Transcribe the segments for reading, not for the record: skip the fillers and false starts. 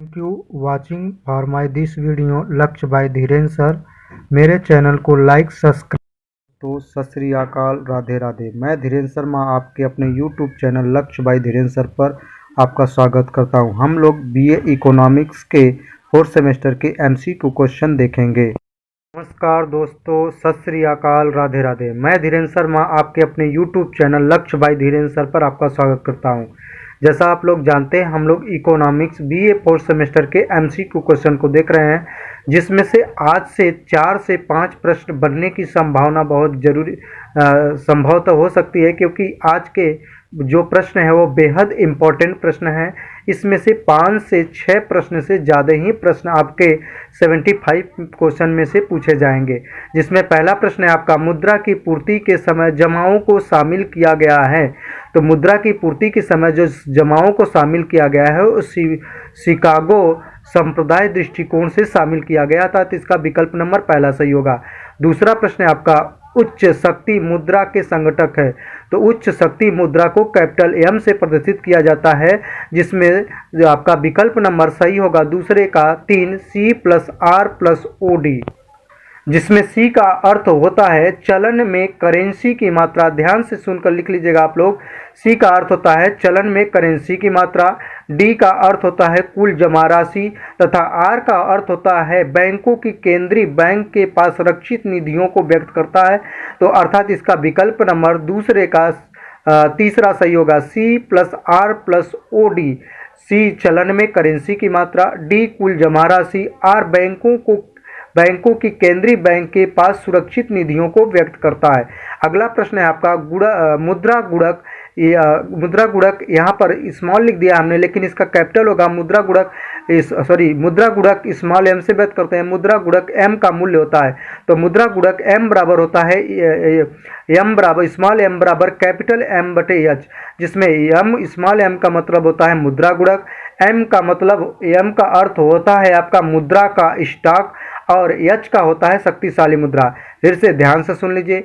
Thank you watching for my this video लक्ष्य bye Dhirendra sir. मेरे channel को like subscribe. तो सत श्री अकाल, राधे राधे। मैं धीरेन्द्र शर्मा आपके अपने यूट्यूब चैनल लक्ष्य बाय धीरेन्द्र सर पर आपका स्वागत करता हूं। हम लोग बीए इकोनॉमिक्स के 4th सेमेस्टर के एमसीक्यू क्वेश्चन देखेंगे। नमस्कार दोस्तों, सत श्री अकाल, राधे राधे। मैं धीरेन्द्र शर्मा आपके अपने यूट्यूब चैनल लक्ष्य बाय धीरेन्द्र सर पर आपका स्वागत करता हूं। जैसा आप लोग जानते हैं, हम लोग इकोनॉमिक्स बीए 4th सेमेस्टर के एमसीक्यू क्वेश्चन को देख रहे हैं, जिसमें से आज से 4 से 5 प्रश्न बनने की संभावना बहुत जरूरी संभवतः हो सकती है, क्योंकि आज के जो प्रश्न है वो बेहद इम्पोर्टेंट प्रश्न है। इसमें से 5 से 6 प्रश्न से ज़्यादा ही प्रश्न आपके 75 क्वेश्चन में से पूछे जाएंगे। जिसमें पहला प्रश्न है आपका, मुद्रा की पूर्ति के समय जमाओं को शामिल किया गया है। तो मुद्रा की पूर्ति के समय जो जमाओं को शामिल किया गया है उस शिकागो संप्रदाय दृष्टिकोण से शामिल किया गया था। तो इसका विकल्प नंबर पहला सही होगा। दूसरा प्रश्न है आपका, उच्च शक्ति मुद्रा के संगठक है। तो उच्च शक्ति मुद्रा को कैपिटल एम से प्रदर्शित किया जाता है, जिसमें जो आपका विकल्प नंबर सही होगा दूसरे का 3 C+R+OD, जिसमें सी का अर्थ होता है चलन में करेंसी की मात्रा। ध्यान से सुनकर लिख लीजिएगा आप लोग। सी का अर्थ होता है चलन में करेंसी की मात्रा, डी का अर्थ होता है कुल जमा राशि, तथा आर का अर्थ होता है बैंकों की केंद्रीय बैंक के पास रक्षित निधियों को व्यक्त करता है। तो अर्थात इसका विकल्प नंबर दूसरे का तीसरा सही होगा, C+R+OD। सी चलन में करेंसी की मात्रा, डी कुल जमा राशि, आर बैंकों की केंद्रीय बैंक के पास सुरक्षित निधियों को व्यक्त करता है। अगला प्रश्न है आपका, मुद्रा गुणक। मुद्रा गुणक यहाँ पर स्मॉल लिख दिया हमने, लेकिन इसका कैपिटल होगा। मुद्रा गुणक स्मॉल एम से व्यक्त करते हैं। मुद्रा गुणक एम का मूल्य होता है। तो मुद्रा गुणक एम बराबर होता है स्मॉल एम बराबर कैपिटल एम बटे एच, जिसमें स्मॉल एम का मतलब होता है मुद्रा गुणक, एम का अर्थ होता है आपका मुद्रा का स्टॉक, और एच का होता है शक्तिशाली मुद्रा। फिर से ध्यान से सुन लीजिए।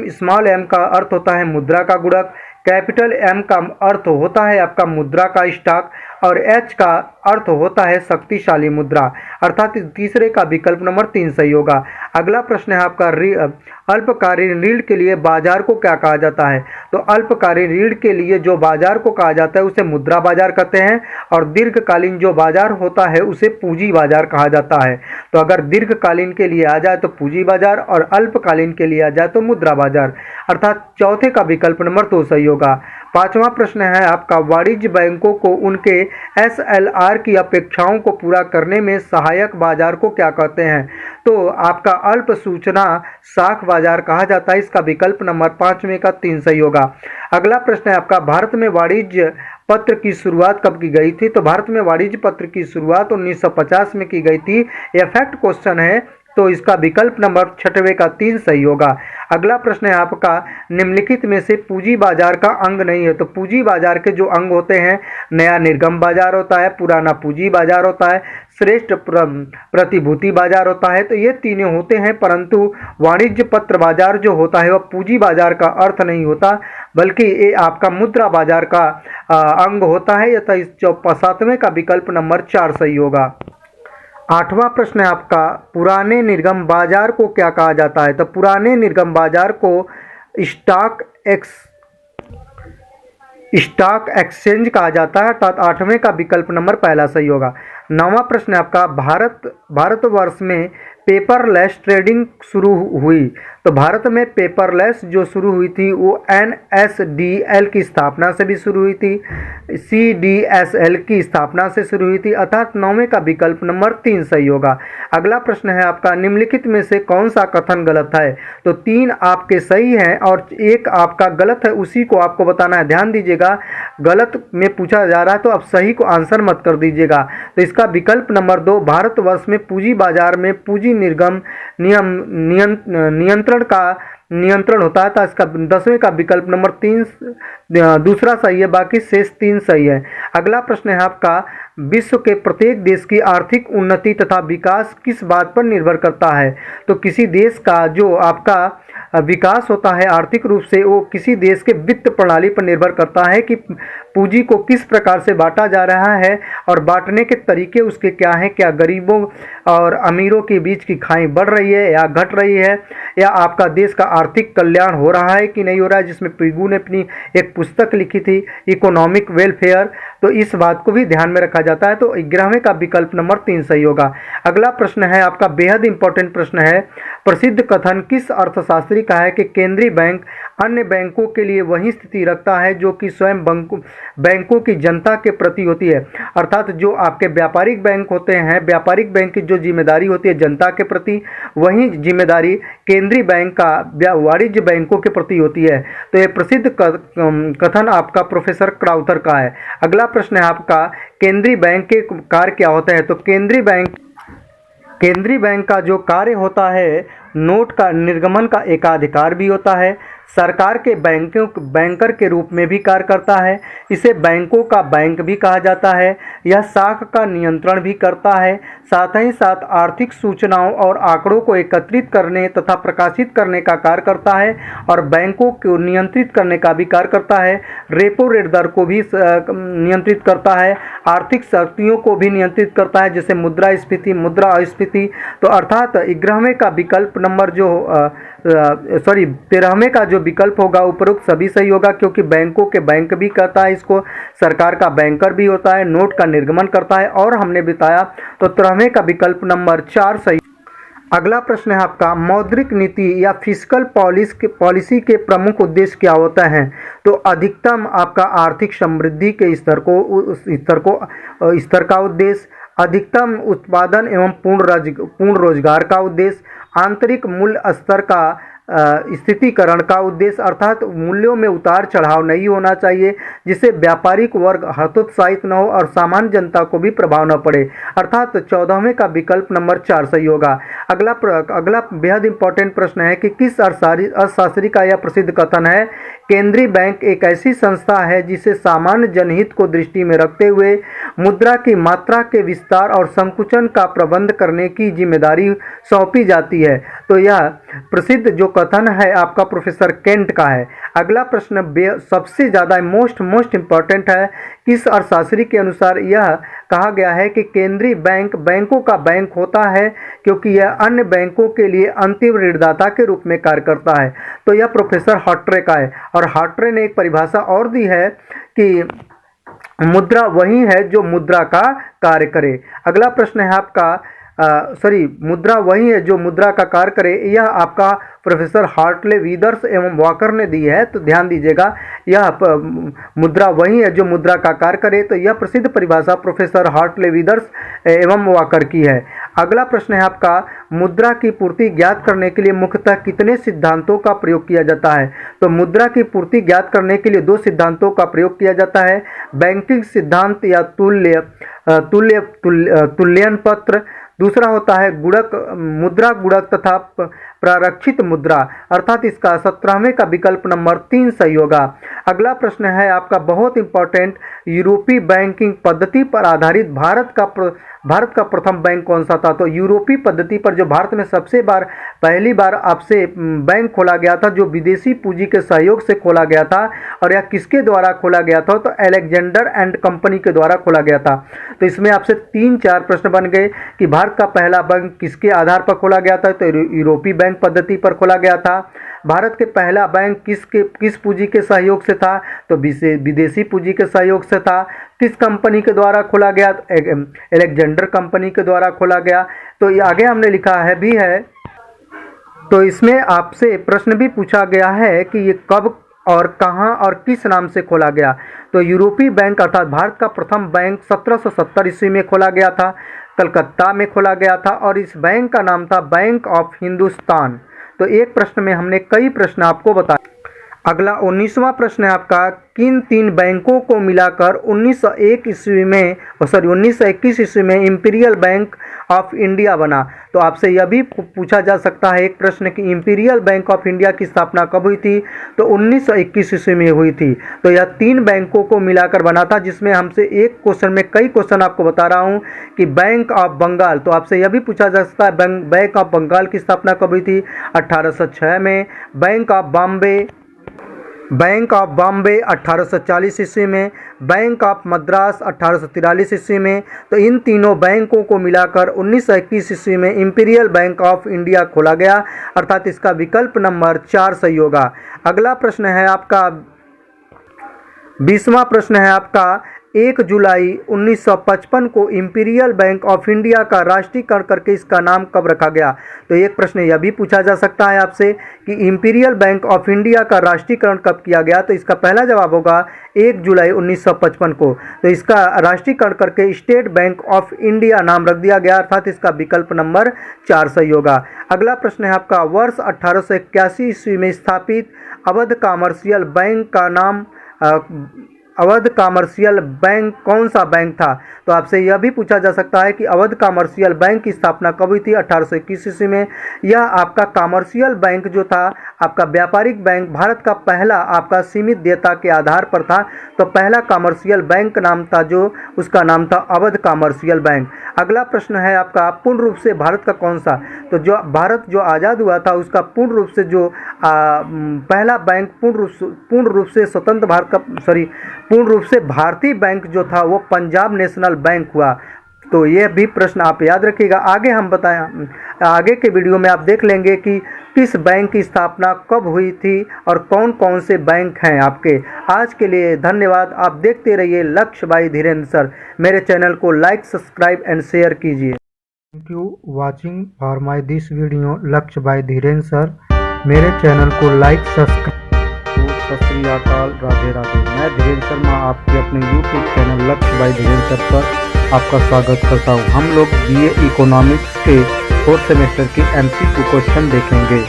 स्मॉल एम का अर्थ होता है मुद्रा का गुणक, कैपिटल एम का अर्थ होता है आपका मुद्रा का स्टॉक, और एच का अर्थ होता है शक्तिशाली मुद्रा। अर्थात तीसरे का विकल्प नंबर 3 सही होगा। अगला प्रश्न है आपका, अल्पकालीन ऋण के लिए बाजार को क्या कहा जाता है। तो अल्पकालीन ऋण के लिए जो बाजार को कहा जाता है उसे मुद्रा बाजार कहते हैं, और दीर्घकालीन जो बाजार होता है उसे पूंजी बाजार कहा जाता है। तो अगर दीर्घकालीन के लिए आ जाए तो पूंजी बाजार, और अल्पकालीन के लिए आ जाए तो मुद्रा बाजार। अर्थात चौथे का विकल्प नंबर 2 सही होगा। पांचवा प्रश्न है आपका, वाणिज्य बैंकों को उनके SLR की अपेक्षाओं को पूरा करने में सहायक बाजार को क्या कहते हैं। तो आपका अल्प सूचना साख बाजार कहा जाता है। इसका विकल्प नंबर 5 में का 3 सही होगा। अगला प्रश्न है आपका, भारत में वाणिज्य पत्र की शुरुआत कब की गई थी। तो भारत में वाणिज्य पत्र की शुरुआत 1950 में की गई थी। यह फैक्ट क्वेश्चन है, तो इसका विकल्प नंबर 6वें का 3 सही होगा। अगला प्रश्न है आपका, निम्नलिखित में से पूंजी बाजार का अंग नहीं है। तो पूंजी बाजार के जो अंग होते हैं, नया निर्गम बाजार होता है, पुराना पूंजी बाजार होता है, श्रेष्ठ प्रतिभूति बाजार होता है। तो ये तीनों होते हैं, परंतु वाणिज्य पत्र बाजार जो होता है वह पूंजी बाजार का अर्थ नहीं होता, बल्कि ये आपका मुद्रा बाजार का अंग होता है। यथा इस 7वें का विकल्प नंबर 4 सही होगा। 8वां प्रश्न है आपका, पुराने निर्गम बाजार को क्या कहा जाता है। तो पुराने निर्गम बाजार को स्टॉक एक्सचेंज कहा जाता है। अर्थात 8वें का विकल्प नंबर पहला सही होगा। 9वां प्रश्न है आपका, भारतवर्ष में पेपरलेस ट्रेडिंग शुरू हुई। तो भारत में पेपरलेस जो शुरू हुई थी वो NSDL की स्थापना से भी शुरू हुई थी, CDSL की स्थापना से शुरू हुई थी। अर्थात 9वें का विकल्प नंबर 3 सही होगा। अगला प्रश्न है आपका, निम्नलिखित में से कौन सा कथन गलत है। तो 3 आपके सही हैं और 1 आपका गलत है, उसी को आपको बताना है। ध्यान दीजिएगा, गलत में पूछा जा रहा है तो आप सही को आंसर मत कर दीजिएगा। तो इसका विकल्प नंबर 2, भारतवर्ष में पूंजी बाजार में पूंजी निर्गम नियंत्रण का नियंत्रण होता है। तो इसका 10वें का विकल्प नंबर 3 दूसरा सही है, बाकी शेष 3 सही है। अगला प्रश्न है आपका, विश्व के प्रत्येक देश की आर्थिक उन्नति तथा विकास किस बात पर निर्भर करता है? तो किसी देश का जो आपका विकास होता है आर्थिक रूप से, वो किसी देश के वित्त प्रणाली पर निर्भर करता है कि पूंजी को किस प्रकार से बांटा जा रहा है और बांटने के तरीके उसके क्या हैं। क्या गरीबों और अमीरों के बीच की खाई बढ़ रही है या घट रही है, या आपका देश का आर्थिक कल्याण हो रहा है कि नहीं हो रहा है, जिसमें पिगू ने अपनी एक पुस्तक लिखी थी इकोनॉमिक वेलफेयर। तो इस बात को भी ध्यान में रखा जाता है। तो 11वें का विकल्प नंबर 3 सही होगा। अगला प्रश्न है आपका, बेहद इंपॉर्टेंट प्रश्न है, प्रसिद्ध कथन किस अर्थशास्त्री का है कि केंद्रीय बैंक अन्य बैंकों के लिए वही स्थिति रखता है जो कि स्वयं बैंकों की जनता के प्रति होती है। अर्थात जो आपके व्यापारिक बैंक होते हैं, व्यापारिक बैंक की जो जिम्मेदारी होती है जनता के प्रति, वही जिम्मेदारी केंद्रीय बैंक का वाणिज्य बैंकों के प्रति होती है। तो ये प्रसिद्ध कथन आपका प्रोफेसर क्राउथर का है। अगला प्रश्न है आपका, केंद्रीय बैंक के कार्य क्या होता है? तो केंद्रीय बैंक का जो कार्य होता है, नोट का निर्गमन का एकाधिकार भी होता है, सरकार के बैंकर के रूप में भी कार्य करता है, इसे बैंकों का बैंक भी कहा जाता है, यह साख का नियंत्रण भी करता है, साथ ही साथ आर्थिक सूचनाओं और आंकड़ों को एकत्रित करने तथा प्रकाशित करने का कार्य करता है और बैंकों को नियंत्रित करने का भी कार्य करता है, रेपो रेट दर को भी नियंत्रित करता है, आर्थिक शक्तियों को भी नियंत्रित करता है, जैसे मुद्रास्फीति, मुद्रा अस्फीति। तो अर्थात 11वें का विकल्प नंबर 13वें का जो विकल्प होगा उपरोक्त सभी सही होगा, क्योंकि बैंकों के बैंक भी करता है इसको, सरकार का बैंकर भी होता है, नोट का निर्गमन करता है, और हमने बताया। तो 13वें का विकल्प नंबर 4 सही। अगला प्रश्न है आपका, मौद्रिक नीति या फिस्कल पॉलिसी के प्रमुख उद्देश्य क्या होता है? तो अधिकतम आपका आर्थिक समृद्धि के स्तर का उद्देश्य, अधिकतम उत्पादन एवं पूर्ण रोजगार का उद्देश्य, आंतरिक मूल्य स्तर का स्थितिकरण का उद्देश्य, अर्थात मूल्यों में उतार चढ़ाव नहीं होना चाहिए जिससे व्यापारिक वर्ग हतोत्साहित न हो और सामान्य जनता को भी प्रभाव न पड़े, अर्थात 14वें का विकल्प नंबर 4 सही होगा। अगला बेहद इंपॉर्टेंट प्रश्न है कि किस अर्थशास्त्री का यह प्रसिद्ध कथन है, केंद्रीय बैंक एक ऐसी संस्था है जिसे सामान्य जनहित को दृष्टि में रखते हुए मुद्रा की मात्रा के विस्तार और संकुचन का प्रबंध करने की जिम्मेदारी सौंपी जाती है। तो यह प्रसिद्ध जो कथन है आपका प्रोफेसर केंट का है। अगला प्रश्न सबसे ज़्यादा मोस्ट इंपॉर्टेंट है, किस अर्थशास्त्री के अनुसार यह कहा गया है कि केंद्रीय बैंक बैंकों का बैंक होता है क्योंकि यह अन्य बैंकों के लिए अंतिम ऋणदाता के रूप में कार्य करता है? तो यह प्रोफेसर हार्ट्रे का है, और हार्ट्रे ने एक परिभाषा और दी है कि मुद्रा वही है जो मुद्रा का कार्य करे। अगला प्रश्न है आपका, मुद्रा वही है जो मुद्रा का कार्य करे, यह आपका प्रोफेसर हार्टले, वीदर्स एवं वॉकर ने दी है। तो ध्यान दीजिएगा, यह मुद्रा वही है जो मुद्रा का कार्य करे, तो यह प्रसिद्ध परिभाषा प्रोफेसर हार्टले, वीदर्स एवं वॉकर की है। अगला प्रश्न है आपका, मुद्रा की पूर्ति ज्ञात करने के लिए मुख्यतः कितने सिद्धांतों का प्रयोग किया जाता है? तो मुद्रा की पूर्ति ज्ञात करने के लिए 2 सिद्धांतों का प्रयोग किया जाता है, बैंकिंग सिद्धांत या तुल्यन पत्र, दूसरा होता है मुद्रा गुणक तथा प्रारक्षित मुद्रा, अर्थात इसका 17वें का विकल्प नंबर 3 सही होगा। अगला प्रश्न है आपका बहुत इंपॉर्टेंट, यूरोपीय बैंकिंग पद्धति पर आधारित भारत का प्रथम बैंक कौन सा था? तो यूरोपीय पद्धति पर जो भारत में पहली बार आपसे बैंक खोला गया था, जो विदेशी पूंजी के सहयोग से खोला गया था, और यह किसके द्वारा खोला गया था? तो अलेक्जेंडर एंड कंपनी के द्वारा खोला गया था। तो इसमें आपसे 3-4 प्रश्न बन गए कि भारत का पहला बैंक किसके आधार पर खोला गया था? तो यूरोपीय बैंक पद्धति पर खोला गया था। भारत के पहला बैंक किस पूंजी के सहयोग से था? तो विदेशी पूंजी के सहयोग से था। किस कंपनी के द्वारा खोला गया? अलेक्जेंडर कंपनी के द्वारा खोला गया। तो ये आगे हमने लिखा है भी है, तो इसमें आपसे प्रश्न भी पूछा गया है कि ये कब और कहां और किस नाम से खोला गया? तो यूरोपीय बैंक अर्थात भारत का प्रथम बैंक 1770 ईस्वी में खोला गया था, कलकत्ता में खोला गया था, और इस बैंक का नाम था बैंक ऑफ हिंदुस्तान। तो एक प्रश्न में हमने कई प्रश्न आपको बताए। अगला 19वां प्रश्न है आपका, किन 3 बैंकों को मिलाकर 1921 ईस्वी में इंपीरियल बैंक ऑफ इंडिया बना। तो आपसे यह भी पूछा जा सकता है एक प्रश्न कि इंपीरियल बैंक ऑफ इंडिया की स्थापना कब हुई थी, तो 1921 ईस्वी में हुई थी। तो यह 3 बैंकों को मिलाकर बना था, जिसमें हमसे एक क्वेश्चन में कई क्वेश्चन आपको बता रहा हूं कि बैंक ऑफ बंगाल, तो आपसे यह भी पूछा जा सकता है बैंक ऑफ बंगाल की स्थापना कब हुई थी, 1806 में। बैंक ऑफ बॉम्बे 1840 ईस्वी में। बैंक ऑफ मद्रास 1843 ईस्वी में। तो इन तीनों बैंकों को मिलाकर 1921 ईस्वी में इंपीरियल बैंक ऑफ इंडिया खोला गया, अर्थात इसका विकल्प नंबर 4 सही होगा। अगला प्रश्न है आपका 20वां प्रश्न है आपका 1 जुलाई 1955 को इंपीरियल बैंक ऑफ इंडिया का राष्ट्रीयकरण करके इसका नाम कब रखा गया। तो एक प्रश्न यह भी पूछा जा सकता है आपसे कि इंपीरियल बैंक ऑफ इंडिया का राष्ट्रीयकरण कब किया गया। तो इसका पहला जवाब होगा 1 जुलाई 1955 को। तो इसका राष्ट्रीयकरण करके स्टेट बैंक ऑफ इंडिया नाम रख दिया गया, अर्थात इसका विकल्प नंबर 4 सही होगा। अगला प्रश्न है आपका वर्ष 1881 ईस्वी में स्थापित अवध कमर्शियल बैंक का नाम अवध कमर्शियल बैंक कौन सा बैंक था। तो आपसे यह भी पूछा जा सकता है कि अवध कमर्शियल बैंक की स्थापना कब हुई थी, 1821 ईस्वी में। यह आपका कमर्शियल बैंक जो था, आपका व्यापारिक बैंक, भारत का पहला आपका सीमित देयता के आधार पर था। तो पहला कमर्शियल बैंक नाम था जो, उसका नाम था अवध कमर्शियल बैंक। अगला प्रश्न है आपका पूर्ण रूप से भारत का कौन सा, तो जो भारत जो आज़ाद हुआ था उसका पूर्ण रूप से जो पहला बैंक पूर्ण रूप से स्वतंत्र भारत का पूर्ण रूप से भारतीय बैंक जो था वो पंजाब नेशनल बैंक हुआ। तो यह भी प्रश्न आप याद रखिएगा। आगे हम बताएं, आगे के वीडियो में आप देख लेंगे कि किस बैंक की स्थापना कब हुई थी और कौन कौन से बैंक हैं आपके। आज के लिए धन्यवाद। आप देखते रहिए लक्ष्य बाय धीरेन्द्र सर। मेरे चैनल को लाइक, सब्सक्राइब एंड शेयर कीजिए। Thank you watching for my this video लक्ष्य बाय धीरेन्द्र सर। मेरे चैनल को लाइक, सब्सक्राइब। सत श्री अकाल, राधे राधे। मैं धीरेन्द्र शर्मा आपके अपने YouTube चैनल लक्ष्य बाय धीरेन्द्र सर पर आपका स्वागत करता हूं। हम लोग BA इकोनॉमिक्स के 4th सेमेस्टर के MCQ क्वेश्चन देखेंगे।